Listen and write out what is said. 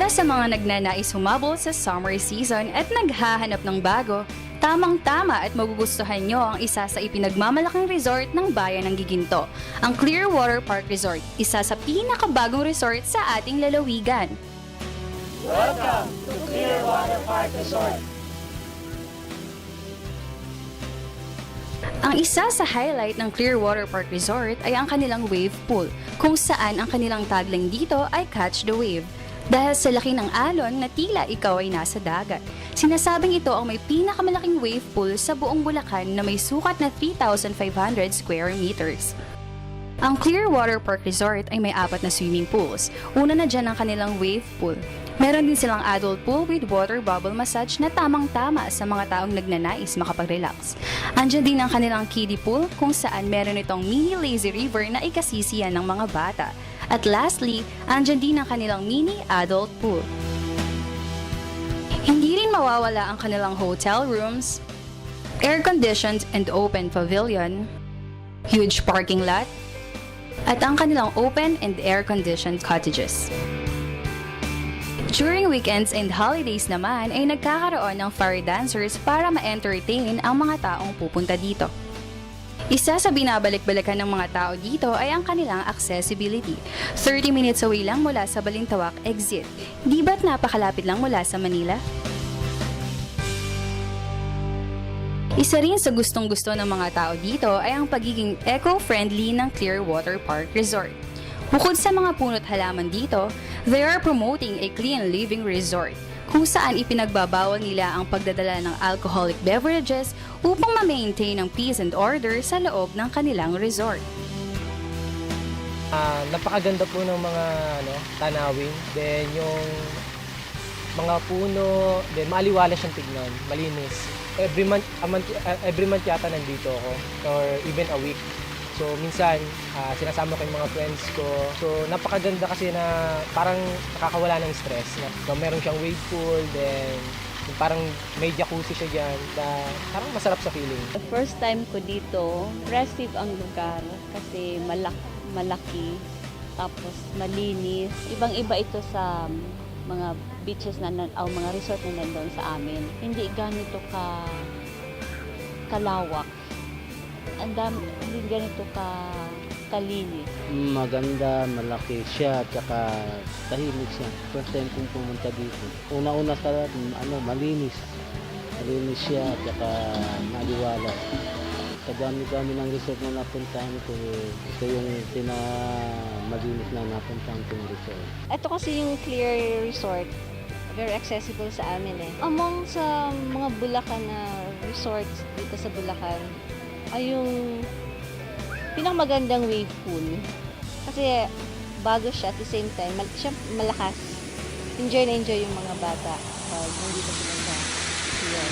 Para sa mga nagnanais humabol sa summer season at naghahanap ng bago, tamang-tama at magugustuhan nyo ang isa sa ipinagmamalaking resort ng bayan ng Giginto, ang Clearwater Park Resort, isa sa pinakabagong resort sa ating lalawigan. Welcome to Clearwater Park Resort. Ang isa sa highlight ng Clearwater Park Resort ay ang kanilang wave pool, kung saan ang kanilang tagline dito ay Catch the Wave. Dahil sa laki ng alon na tila ikaw ay nasa dagat. Sinasabing ito ang may pinakamalaking wave pool sa buong Bulacan na may sukat na 3,500 square meters. Ang Clearwater Park Resort ay may 4 na swimming pools. Una na dyan ang kanilang wave pool. Meron din silang adult pool with water bubble massage na tamang-tama sa mga taong nagnanais makapag-relax. Andiyan din ang kanilang kiddie pool kung saan meron itong mini lazy river na ikasisiyan ng mga bata. At lastly, andyan din ang kanilang mini adult pool. Hindi rin mawawala ang kanilang hotel rooms, air-conditioned and open pavilion, huge parking lot, at ang kanilang open and air-conditioned cottages. During weekends and holidays naman ay nagkakaroon ng fire dancers para ma-entertain ang mga taong pupunta dito. Isa sa binabalik-balikan ng mga tao dito ay ang kanilang accessibility. 30 minutes away lang mula sa Balintawak exit. Di ba't napakalapit lang mula sa Manila? Isa rin sa gustong-gusto ng mga tao dito ay ang pagiging eco-friendly ng Clearwater Park Resort. Bukod sa mga puno't halaman dito, they are promoting a clean living resort kung saan ipinagbabawal nila ang pagdadala ng alcoholic beverages upang ma-maintain ang peace and order sa loob ng kanilang resort. Napakaganda po ng mga tanawin. Then yung mga puno, then maaliwalas siyang tignan, malinis. Every month yata nandito ako or even a week. So minsan sinasama ko yung mga friends ko. So napakaganda kasi na parang nakakawala ng stress. So, meron siyang wave pool, then yung parang may jacuzzi siya dyan. Parang masarap sa feeling. The first time ko dito, impressive ang lugar kasi malaki, tapos malinis. Ibang-iba ito sa mga beaches o mga resort na nandun sa amin. Hindi ganito kalawak. Hindi ganito kalinis. Maganda, malaki siya, tsaka tahimik siya. First time kong pumunta dito. Una-una sa malinis. Malinis siya, tsaka maliwalas. Kadami-dami ng resort na napuntahan ko. Ito yung malinis na napuntahan kong resort. Ito kasi yung Clear Resort. Very accessible sa amin eh. Among sa mga Bulacan na resorts dito sa Bulacan, ay yung pinakamagandang wave pool. Kasi bago siya at the same time, siya malakas. Enjoy na enjoy yung mga bata pag nandito sila sa siya.